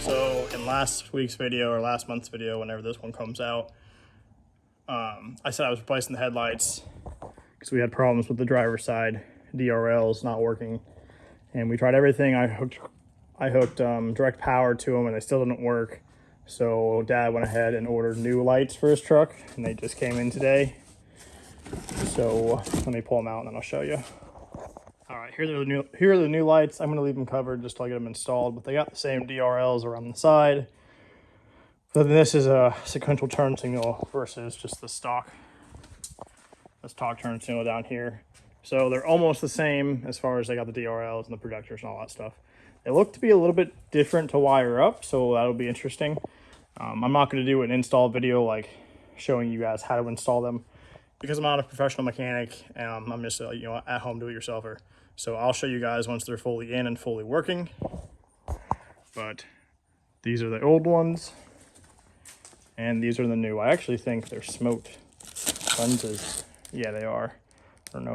So in last week's video or last month's video, whenever this one comes out, I said I was replacing the headlights because we had problems with the driver's side DRLs not working, and we tried everything. I hooked direct power to them, and they still didn't work. So Dad went ahead and ordered new lights for his truck, and they just came in today. So let me pull them out and then I'll show you. All right, here are the new lights. I'm gonna leave them covered just till I get them installed, but they got the same DRLs around the side. But then this is a sequential turn signal versus just the stock turn signal down here. So they're almost the same as far as they got the DRLs and the projectors and all that stuff. They look to be a little bit different to wire up, so that'll be interesting. I'm not going to do an install video like showing you guys how to install them because I'm not a professional mechanic, and I'm just a at home do-it-yourselfer. So I'll show you guys once they're fully in and fully working. But these are the old ones, and these are the new. I actually think they're smoked lenses. Yeah, they are. I don't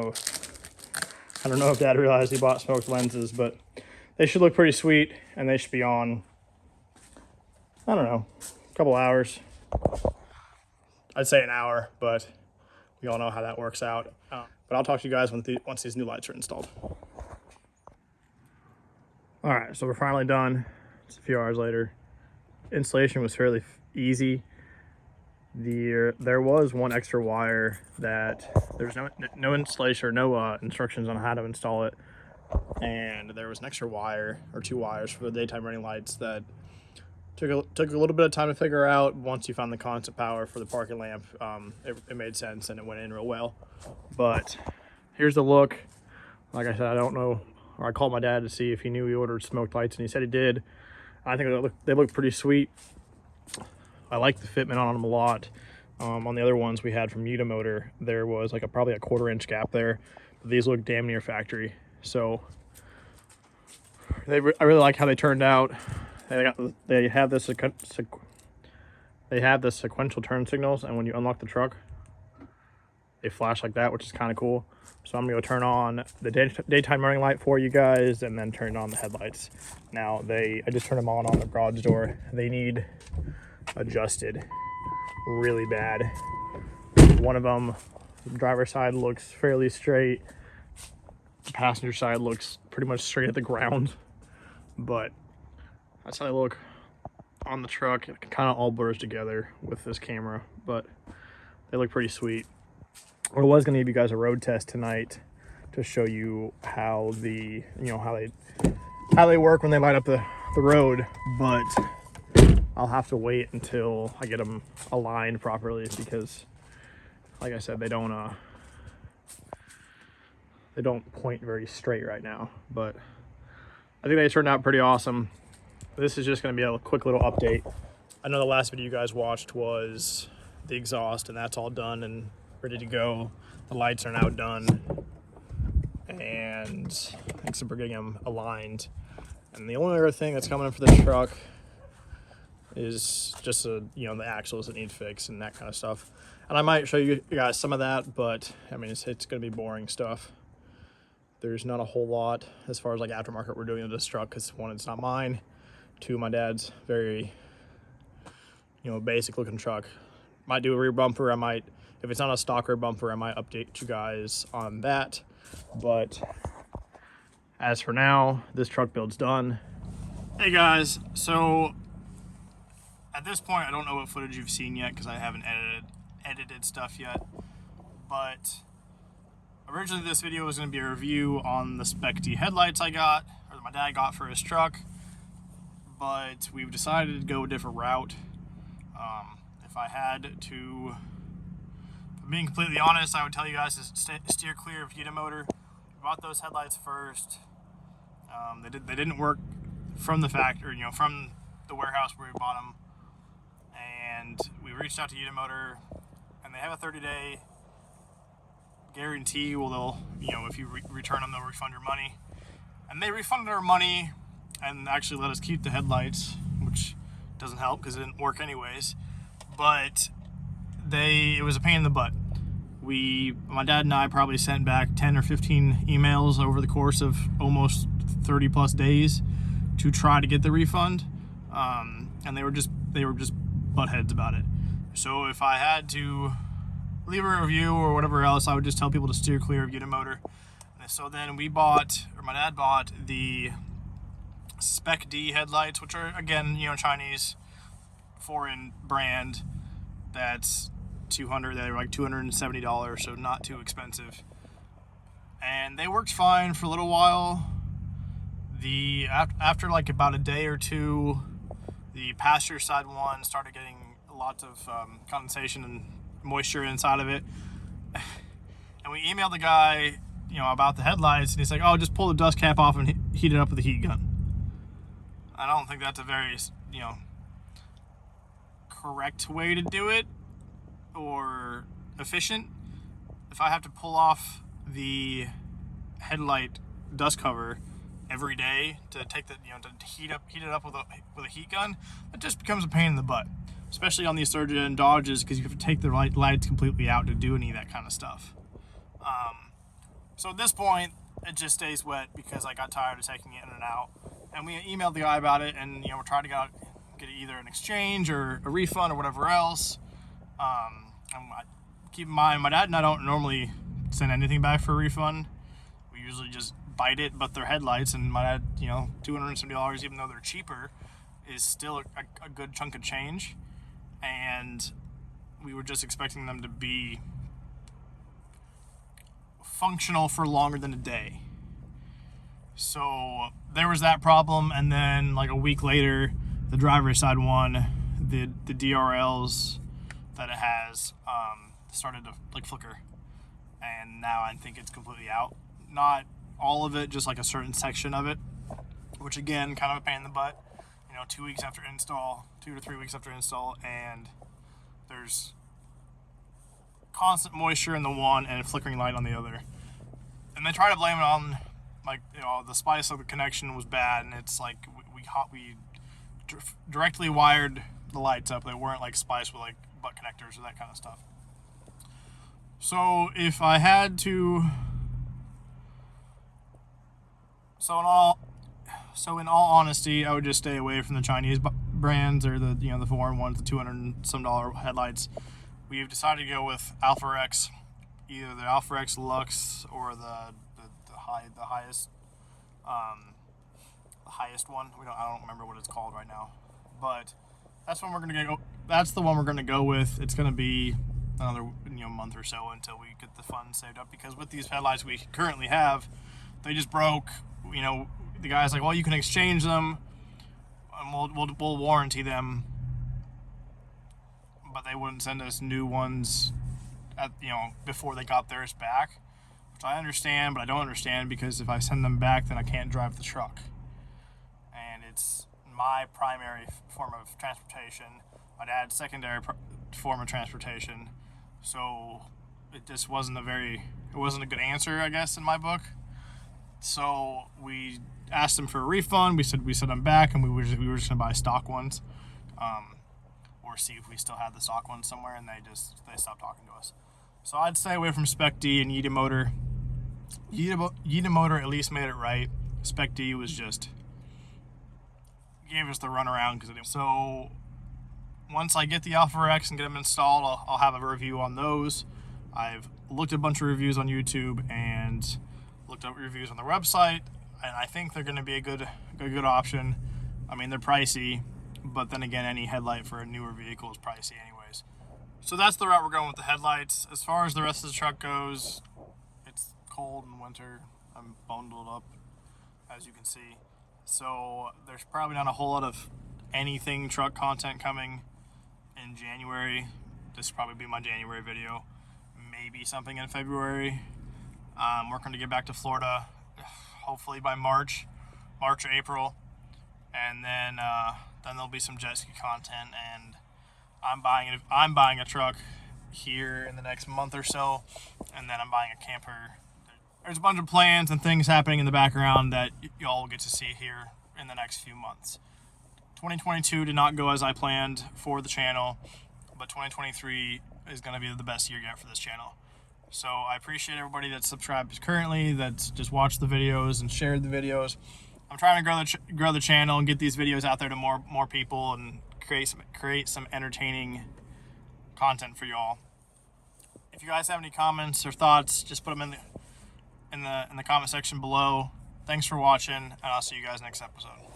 know if Dad realized he bought smoked lenses, but they should look pretty sweet, and they should be on, I don't know, a couple hours. I'd say an hour, but we all know how that works out. But I'll talk to you guys once these new lights are installed. All right, so we're finally done. It's a few hours later. Installation was fairly easy. There was one extra wire that there's no installation or no instructions on how to install it, and there was an extra wire or two wires for the daytime running lights that took a little bit of time to figure out. Once you found the constant power for the parking lamp, it made sense and it went in real well. But here's the look. Like I said, I don't know, or I called my dad to see if he knew he ordered smoked lights, and he said he did. I think they look pretty sweet. I like the fitment on them a lot. On the other ones we had from Motor, there was like probably a 1/4 inch gap there, but these look damn near factory. So I really like how they turned out. They have the sequential turn signals, and when you unlock the truck, they flash like that, which is kind of cool. So I'm gonna go turn on the daytime running light for you guys, and then turn on the headlights. Now I just turned them on the garage door. They need adjusted really bad. One of them, the driver's side looks fairly straight. The passenger side looks pretty much straight at the ground, but that's how they look on the truck. It kind of all blurs together with this camera, but they look pretty sweet. I was going to give you guys a road test tonight to show you how how they work when they light up the road, but I'll have to wait until I get them aligned properly because, like I said, they don't point very straight right now. But I think they turned out pretty awesome. This is just going to be a quick little update. I know the last video you guys watched was the exhaust, and that's all done and ready to go. The lights are now done, and thanks for getting them aligned. And the only other thing that's coming in for the truck is just the axles that need fixed and that kind of stuff. And I might show you guys some of that, but I mean it's going to be boring stuff. There's not a whole lot as far as like aftermarket we're doing with this truck, because one, it's not mine. Two, my dad's very basic looking truck. Might do a rear bumper. I might, if it's not a stock rear bumper, I might update you guys on that. But as for now, this truck build's done. Hey guys, so at this point I don't know what footage you've seen yet because I haven't edited stuff yet, but originally this video was going to be a review on the Spec D headlights I got, or that my dad got for his truck, but we've decided to go a different route. If I had to, being completely honest, I would tell you guys to steer clear of Motor. We bought those headlights first. They didn't work from the factory, from the warehouse where we bought them. And we reached out to Motor, and they have a 30-day guarantee. Well, they'll, if you return them, they'll refund your money. And they refunded our money and actually let us keep the headlights, which doesn't help because it didn't work anyways. But it was a pain in the butt. My dad and I probably sent back 10 or 15 emails over the course of almost 30 plus days to try to get the refund. and they were just butt heads about it. So if I had to leave a review or whatever else, I would just tell people to steer clear of Unimotor. And so then my dad bought the Spec D headlights, which are, again, Chinese foreign brand. That's they were like $270, so not too expensive. And they worked fine for a little while. After like about a day or two, the passenger side one started getting lots of condensation and moisture inside of it. And we emailed the guy, about the headlights, and he's like, "Oh, just pull the dust cap off and heat it up with a heat gun." I don't think that's a very, correct way to do it or efficient. If I have to pull off the headlight dust cover every day to take the, to heat it up with a heat gun, it just becomes a pain in the butt, especially on these third-gen Dodges, because you have to take the lights completely out to do any of that kind of stuff. So at this point, it just stays wet because I got tired of taking it in and out. And we emailed the guy about it, and we're trying to get either an exchange or a refund or whatever else. And keep in mind, my dad and I don't normally send anything back for a refund. We usually just bite it, but their headlights, and my dad, $270, even though they're cheaper, is still a good chunk of change. And we were just expecting them to be functional for longer than a day. So there was that problem, and then like a week later, the driver's side one, the DRLs that it has, started to like flicker, and now I think it's completely out. Not all of it, just like a certain section of it, which again, kind of a pain in the butt. 2 weeks after install, 2 to 3 weeks after install, and there's constant moisture in the one and flickering light on the other. And they try to blame it on, the spice of the connection was bad, and it's like we directly wired the lights up. They weren't like spliced with like butt connectors or that kind of stuff. So if I had to, in all honesty, I would just stay away from the Chinese brands or the foreign ones, the $200 and some headlights. We've decided to go with AlphaRex, either the AlphaRex Lux or the highest one. I don't remember what it's called right now, but that's the one we're gonna go with. It's gonna be another month or so until we get the funds saved up, because with these headlights we currently have, they just broke. The guy's like, "Well, you can exchange them, and we'll warranty them," but they wouldn't send us new ones before they got theirs back, which I understand, but I don't understand, because if I send them back, then I can't drive the truck, and it's my primary form of transportation. My dad's secondary form of transportation, so it just wasn't a good answer, I guess, in my book. So we asked them for a refund. We sent them back, and we were just gonna buy stock ones, or see if we still had the stock ones somewhere, and they stopped talking to us. So I'd stay away from Spec D and Unimotor. Unimotor at least made it right. Spec D was just gave us the runaround because it didn't. So once I get the AlphaRex and get them installed, I'll have a review on those. I've looked at a bunch of reviews on YouTube and looked up reviews on their website, and I think they're going to be a good option. I mean, they're pricey, but then again, any headlight for a newer vehicle is pricey anyways. So that's the route we're going with the headlights. As far as the rest of the truck goes, it's cold in winter. I'm bundled up, as you can see. So there's probably not a whole lot of anything truck content coming in January. This will probably be my January video. Maybe something in February. I'm working to get back to Florida, hopefully by March or April, and then there'll be some jet ski content. And I'm buying a truck here in the next month or so, and then I'm buying a camper. There's a bunch of plans and things happening in the background that y'all will get to see here in the next few months. 2022 did not go as I planned for the channel, but 2023 is going to be the best year yet for this channel. So I appreciate everybody that's subscribed currently, that's just watched the videos and shared the videos. I'm trying to grow the channel and get these videos out there to more people and create some entertaining content for y'all. If you guys have any comments or thoughts, just put them in the comment section below. Thanks for watching, and I'll see you guys next episode.